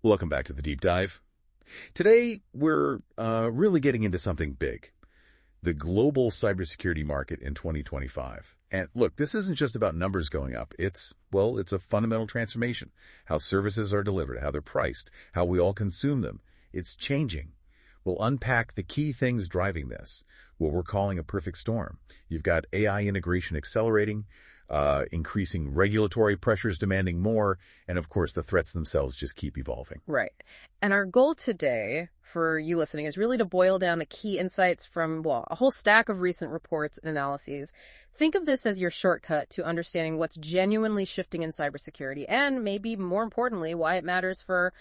Welcome back to the Deep Dive. Today, we're really getting into something big, the global cybersecurity market in 2025. And look, this isn't just about numbers going up. It's a fundamental transformation. How services are delivered, how they're priced, how we all consume them. It's changing. We'll unpack the key things driving this, what we're calling a perfect storm. You've got AI integration accelerating, increasing regulatory pressures demanding more, and of course the threats themselves just keep evolving. Right. And our goal today for you listening is really to boil down the key insights from, a whole stack of recent reports and analyses. Think of this as your shortcut to understanding what's genuinely shifting in cybersecurity and maybe more importantly, why it matters for,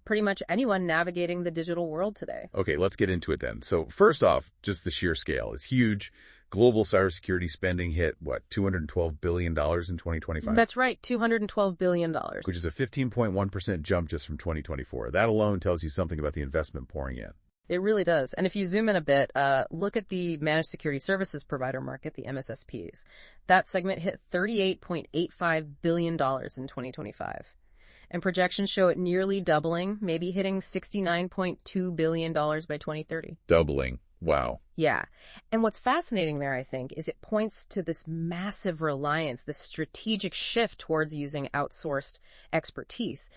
pretty much anyone navigating the digital world today. Okay, let's get into it then. So first off, just the sheer scale is huge. Global cybersecurity spending hit, $212 billion in 2025? That's right, $212 billion. Which is a 15.1% jump just from 2024. That alone tells you something about the investment pouring in. It really does. And if you zoom in a bit, look at the managed security services provider market, the MSSPs. That segment hit $38.85 billion in 2025. And projections show it nearly doubling, maybe hitting $69.2 billion by 2030. Doubling. Wow. Yeah. And what's fascinating there, I think, is it points to this massive reliance, this strategic shift towards using outsourced expertise.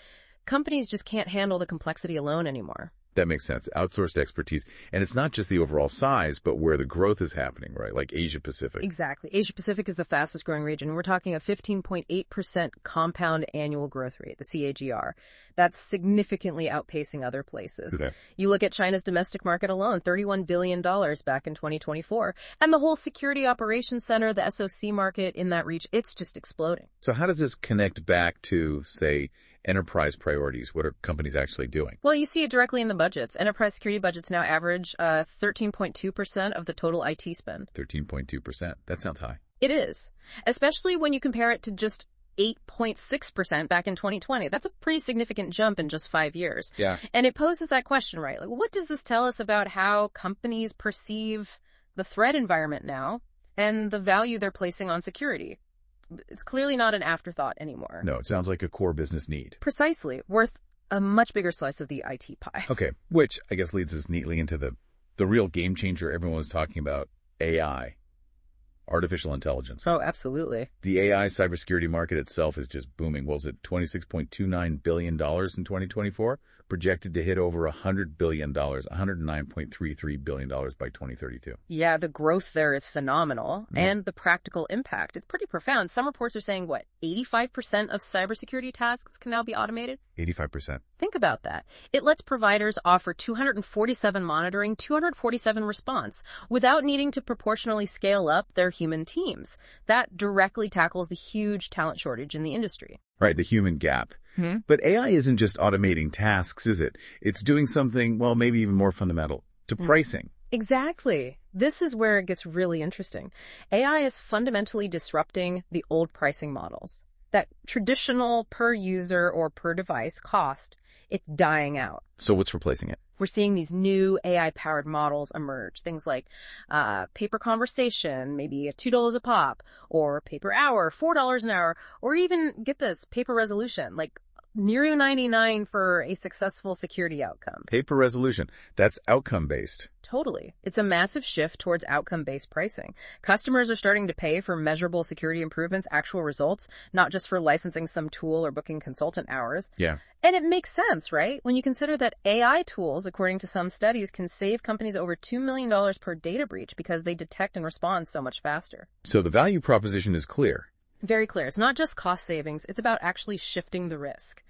Companies just can't handle the complexity alone anymore. That makes sense. Outsourced expertise. And it's not just the overall size, but where the growth is happening, right? Like Asia Pacific. Exactly. Asia Pacific is the fastest growing region. We're talking a 15.8% compound annual growth rate, the CAGR. That's significantly outpacing other places. Okay. You look at China's domestic market alone, $31 billion back in 2024. And the whole security operations center, the SOC market in that region, it's just exploding. So how does this connect back to, say, enterprise priorities? What are companies actually doing? Well, you see it directly in the budgets. Enterprise security budgets now average 13.2% of the total IT spend. 13.2%. That sounds high. It is, especially when you compare it to just 8.6% back in 2020. That's a pretty significant jump in just 5 years. Yeah. And it poses that question, right? Like, what does this tell us about how companies perceive the threat environment now and the value they're placing on security? It's clearly not an afterthought anymore. No, it sounds like a core business need. Precisely. Worth a much bigger slice of the IT pie. Okay, which I guess leads us neatly into the real game changer everyone was talking about, AI, artificial intelligence. Oh, absolutely. The AI cybersecurity market itself is just booming. Was it $26.29 billion in 2024? Projected to hit over $100 billion, $109.33 billion by 2032. Yeah, the growth there is phenomenal. Mm. And the practical impact, it's pretty profound. Some reports are saying, 85% of cybersecurity tasks can now be automated? 85%. Think about that. It lets providers offer 247 monitoring, 247 response, without needing to proportionally scale up their human teams. That directly tackles the huge talent shortage in the industry. Right, the human gap. Hmm? But AI isn't just automating tasks, is it? It's doing something, maybe even more fundamental, to pricing. Exactly. This is where it gets really interesting. AI is fundamentally disrupting the old pricing models. That traditional per user or per device cost, it's dying out. So what's replacing it? We're seeing these new AI-powered models emerge. Things like paper conversation, maybe $2 a pop, or paper hour, $4 an hour, or even, get this, paper resolution, like near 99 for a successful security outcome. Paper resolution. That's outcome-based. Totally. It's a massive shift towards outcome-based pricing. Customers are starting to pay for measurable security improvements, actual results, not just for licensing some tool or booking consultant hours. Yeah. And it makes sense, right? When you consider that AI tools, according to some studies, can save companies over $2 million per data breach because they detect and respond so much faster. So the value proposition is clear. Very clear. It's not just cost savings. It's about actually shifting the risk.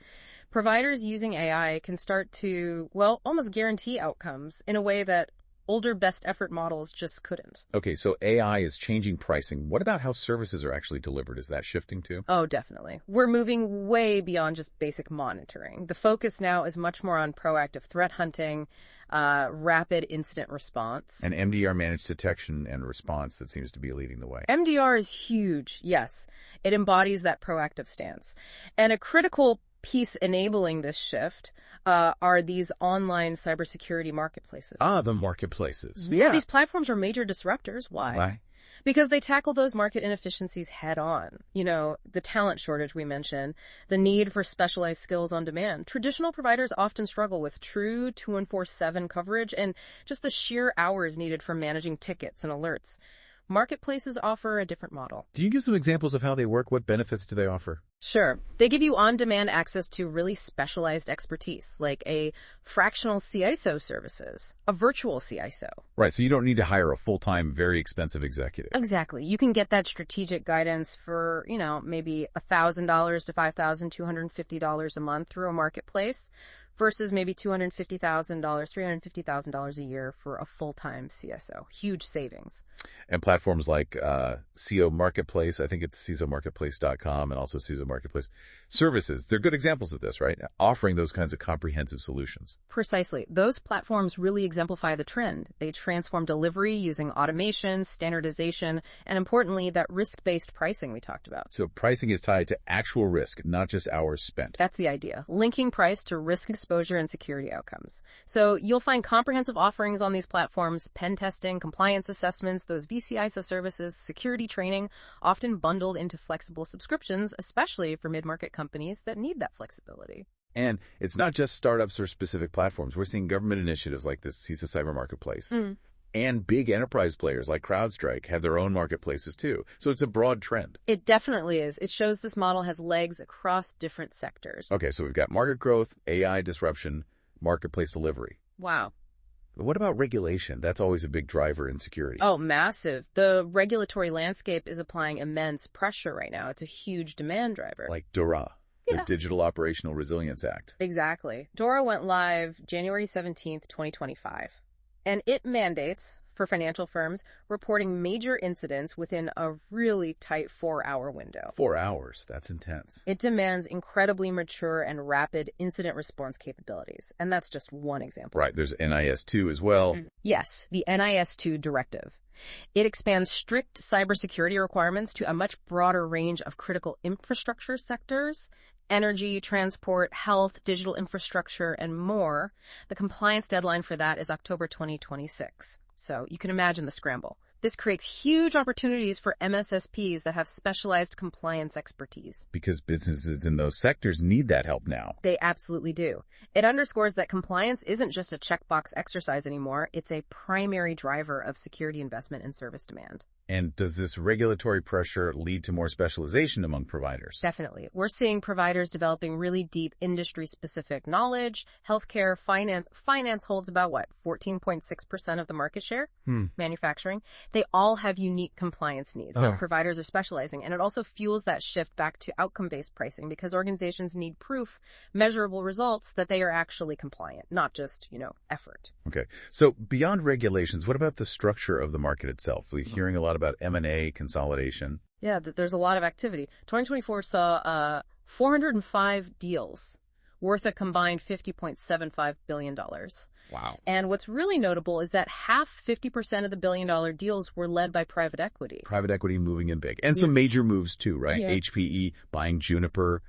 Providers using AI can start to, almost guarantee outcomes in a way that older best effort models just couldn't. Okay, so AI is changing pricing. What about how services are actually delivered? Is that shifting too? Oh, definitely. We're moving way beyond just basic monitoring. The focus now is much more on proactive threat hunting, rapid incident response. And MDR, managed detection and response, that seems to be leading the way. MDR is huge, yes. It embodies that proactive stance. And a critical piece enabling this shift are these online cybersecurity marketplaces. Ah, the marketplaces. Yeah, these platforms are major disruptors. Why? Because they tackle those market inefficiencies head on. The talent shortage we mentioned, the need for specialized skills on demand. Traditional providers often struggle with true 24/7 coverage and just the sheer hours needed for managing tickets and alerts. Marketplaces offer a different model. Do you give some examples of how they work? What benefits do they offer? Sure. They give you on-demand access to really specialized expertise, like a fractional CISO services, a virtual CISO. Right, so you don't need to hire a full-time, very expensive executive. Exactly. You can get that strategic guidance for, maybe $1,000 to $5,250 a month through a marketplace versus maybe $250,000, $350,000 a year for a full-time CISO. Huge savings. And platforms like CISO Marketplace, I think it's CISOmarketplace.com and also CISO Marketplace services. They're good examples of this, right? Offering those kinds of comprehensive solutions. Precisely. Those platforms really exemplify the trend. They transform delivery using automation, standardization, and importantly, that risk-based pricing we talked about. So pricing is tied to actual risk, not just hours spent. That's the idea. Linking price to risk exposure and security outcomes. So you'll find comprehensive offerings on these platforms, pen testing, compliance assessments, those VCISO services, security training, often bundled into flexible subscriptions, especially for mid-market companies that need that flexibility. And it's not just startups or specific platforms. We're seeing government initiatives like this CISO Cyber Marketplace. And big enterprise players like CrowdStrike have their own marketplaces too. So it's a broad trend. It definitely is. It shows this model has legs across different sectors. Okay, so we've got market growth, AI disruption, marketplace delivery. Wow. But what about regulation? That's always a big driver in security. Oh, massive. The regulatory landscape is applying immense pressure right now. It's a huge demand driver. Like DORA, the Digital Operational Resilience Act. Exactly. DORA went live January 17th, 2025. And it mandates, for financial firms, reporting major incidents within a really tight 4-hour window. 4 hours. That's intense. It demands incredibly mature and rapid incident response capabilities. And that's just one example. Right. There's NIS2 as well. Yes, the NIS2 directive. It expands strict cybersecurity requirements to a much broader range of critical infrastructure sectors. Energy, transport, health, digital infrastructure, and more. The compliance deadline for that is October 2026. So you can imagine the scramble. This creates huge opportunities for MSSPs that have specialized compliance expertise. Because businesses in those sectors need that help now. They absolutely do. It underscores that compliance isn't just a checkbox exercise anymore. It's a primary driver of security investment and service demand. And does this regulatory pressure lead to more specialization among providers? Definitely. We're seeing providers developing really deep industry-specific knowledge. Healthcare, finance holds about, 14.6% of the market share? Manufacturing. They all have unique compliance needs. So providers are specializing. And it also fuels that shift back to outcome-based pricing because organizations need proof, measurable results that they are actually compliant, not just, effort. Okay. So beyond regulations, what about the structure of the market itself? We're hearing a lot about M&A, consolidation. Yeah, there's a lot of activity. 2024 saw 405 deals worth a combined $50.75 billion. Wow. And what's really notable is that 50% of the billion-dollar deals were led by private equity. Private equity moving in big. And some major moves too, right? Yeah. HPE buying Juniper,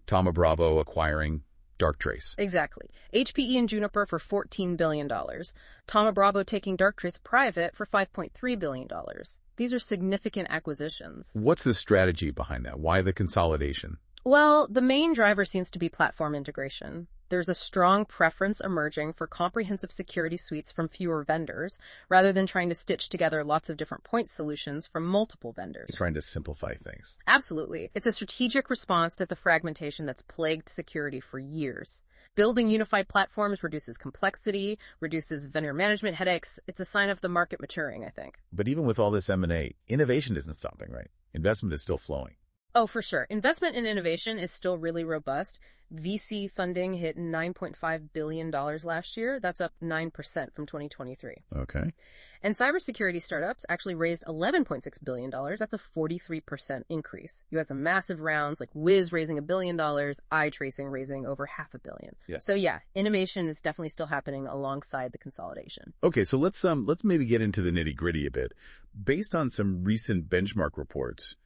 Thoma Bravo acquiring Darktrace. Exactly. HPE and Juniper for $14 billion. Thoma Bravo taking Darktrace private for $5.3 billion. These are significant acquisitions. What's the strategy behind that? Why the consolidation? Well, the main driver seems to be platform integration. There's a strong preference emerging for comprehensive security suites from fewer vendors, rather than trying to stitch together lots of different point solutions from multiple vendors. Trying to simplify things. Absolutely. It's a strategic response to the fragmentation that's plagued security for years. Building unified platforms reduces complexity, reduces vendor management headaches. It's a sign of the market maturing, I think. But even with all this M&A, innovation isn't stopping, right? Investment is still flowing. Oh, for sure. Investment in innovation is still really robust. VC funding hit $9.5 billion last year. That's up 9% from 2023. Okay. And cybersecurity startups actually raised $11.6 billion. That's a 43% increase. You had some massive rounds like Wiz raising $1 billion, iTracing raising over $500 million. Yes. So yeah, innovation is definitely still happening alongside the consolidation. Okay, so let's maybe get into the nitty-gritty a bit. Based on some recent benchmark reports,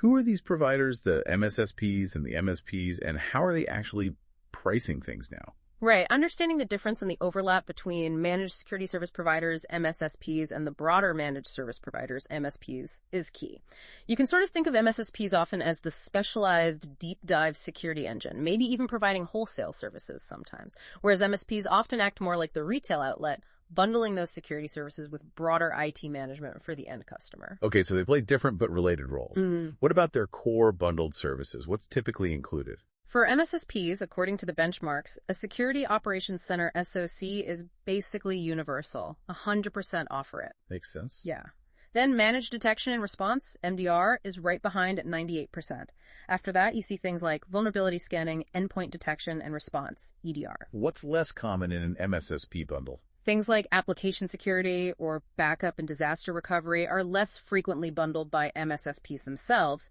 who are these providers, the MSSPs and the MSPs, and how are they actually pricing things now? Right. Understanding the difference in the overlap between managed security service providers, MSSPs, and the broader managed service providers, MSPs, is key. You can sort of think of MSSPs often as the specialized deep dive security engine, maybe even providing wholesale services sometimes, whereas MSPs often act more like the retail outlet, bundling those security services with broader IT management for the end customer. Okay, so they play different but related roles. What about their core bundled services? What's typically included? For MSSPs, according to the benchmarks, a Security Operations Center SOC is basically universal. 100% offer it. Makes sense. Yeah. Then Managed Detection and Response, MDR, is right behind at 98%. After that, you see things like vulnerability scanning, endpoint detection and response, EDR. What's less common in an MSSP bundle? Things like application security or backup and disaster recovery are less frequently bundled by MSSPs themselves.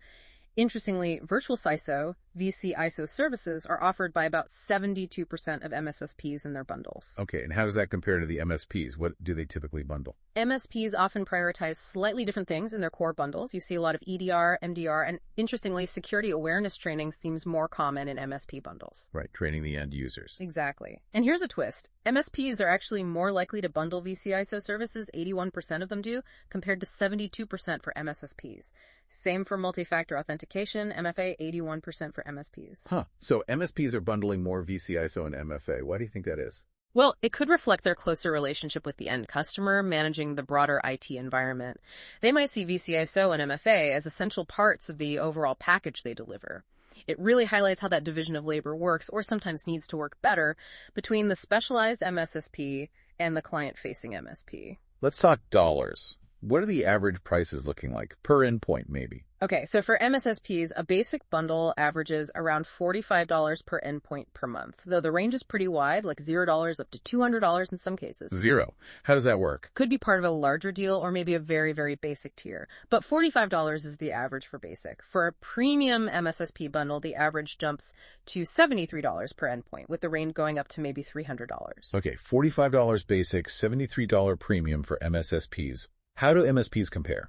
Interestingly, virtual CISO, VC-ISO services are offered by about 72% of MSSPs in their bundles. Okay, and how does that compare to the MSPs? What do they typically bundle? MSPs often prioritize slightly different things in their core bundles. You see a lot of EDR, MDR, and interestingly, security awareness training seems more common in MSP bundles. Right, training the end users. Exactly. And here's a twist. MSPs are actually more likely to bundle VC-ISO services, 81% of them do, compared to 72% for MSSPs. Same for multi-factor authentication, MFA, 81% for MSPs. Huh. So MSPs are bundling more VC-ISO and MFA. Why do you think that is? Well, it could reflect their closer relationship with the end customer, managing the broader IT environment. They might see VC-ISO and MFA as essential parts of the overall package they deliver. It really highlights how that division of labor works, or sometimes needs to work better, between the specialized MSSP and the client-facing MSP. Let's talk dollars. What are the average prices looking like? Per endpoint, maybe. Okay, so for MSSPs, a basic bundle averages around $45 per endpoint per month, though the range is pretty wide, like $0 up to $200 in some cases. Zero. How does that work? Could be part of a larger deal or maybe a very, very basic tier. But $45 is the average for basic. For a premium MSSP bundle, the average jumps to $73 per endpoint, with the range going up to maybe $300. Okay, $45 basic, $73 premium for MSSPs. How do MSPs compare?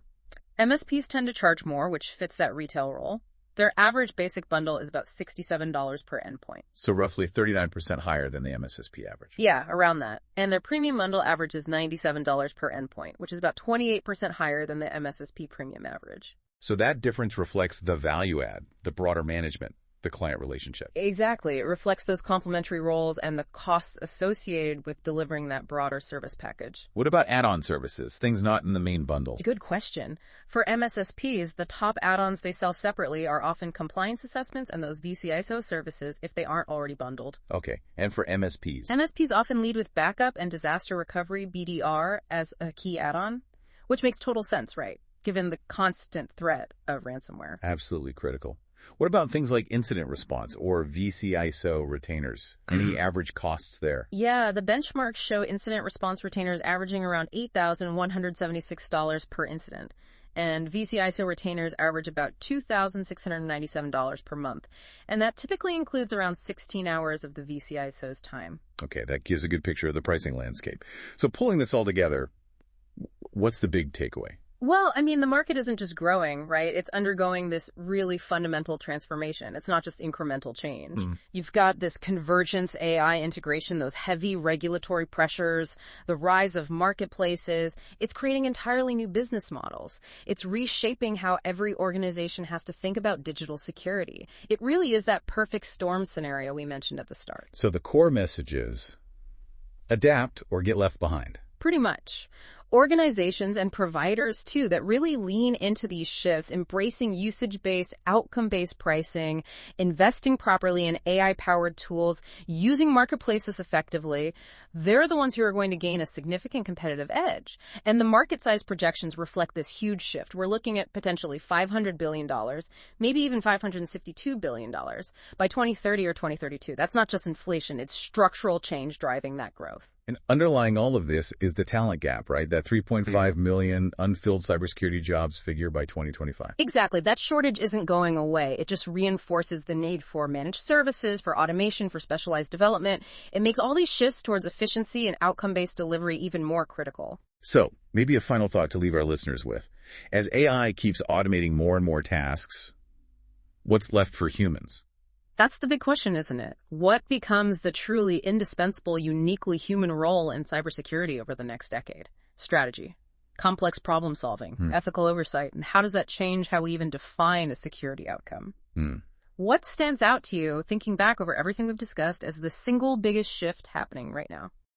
MSPs tend to charge more, which fits that retail role. Their average basic bundle is about $67 per endpoint. So roughly 39% higher than the MSSP average. Yeah, around that. And their premium bundle averages $97 per endpoint, which is about 28% higher than the MSSP premium average. So that difference reflects the value add, the broader management, the client relationship. Exactly. It reflects those complementary roles and the costs associated with delivering that broader service package. What about add-on services, things not in the main bundle? Good question. For MSSPs, the top add-ons they sell separately are often compliance assessments and those VC-ISO services if they aren't already bundled. Okay. And for MSPs? MSPs often lead with backup and disaster recovery, BDR, as a key add-on, which makes total sense, right? Given the constant threat of ransomware. Absolutely critical. What about things like incident response or VC-ISO retainers? Any average costs there? Yeah, the benchmarks show incident response retainers averaging around $8,176 per incident, and VC-ISO retainers average about $2,697 per month, and that typically includes around 16 hours of the VC-ISO's time. Okay, that gives a good picture of the pricing landscape. So pulling this all together, what's the big takeaway? Well, I mean, the market isn't just growing, right? It's undergoing this really fundamental transformation. It's not just incremental change. You've got this convergence AI integration, those heavy regulatory pressures, the rise of marketplaces. It's creating entirely new business models. It's reshaping how every organization has to think about digital security. It really is that perfect storm scenario we mentioned at the start. So the core message is adapt or get left behind. Pretty much. Organizations and providers, too, that really lean into these shifts, embracing usage-based, outcome-based pricing, investing properly in AI-powered tools, using marketplaces effectively, they're the ones who are going to gain a significant competitive edge. And the market size projections reflect this huge shift. We're looking at potentially $500 billion, maybe even $552 billion by 2030 or 2032. That's not just inflation. It's structural change driving that growth. And underlying all of this is the talent gap, right? That 3.5 million unfilled cybersecurity jobs figure by 2025. Exactly. That shortage isn't going away. It just reinforces the need for managed services, for automation, for specialized development. It makes all these shifts towards efficiency and outcome-based delivery even more critical. So, maybe a final thought to leave our listeners with. As AI keeps automating more and more tasks, what's left for humans? That's the big question, isn't it? What becomes the truly indispensable, uniquely human role in cybersecurity over the next decade? Strategy, complex problem solving, ethical oversight, and how does that change how we even define a security outcome? What stands out to you, thinking back over everything we've discussed, as the single biggest shift happening right now?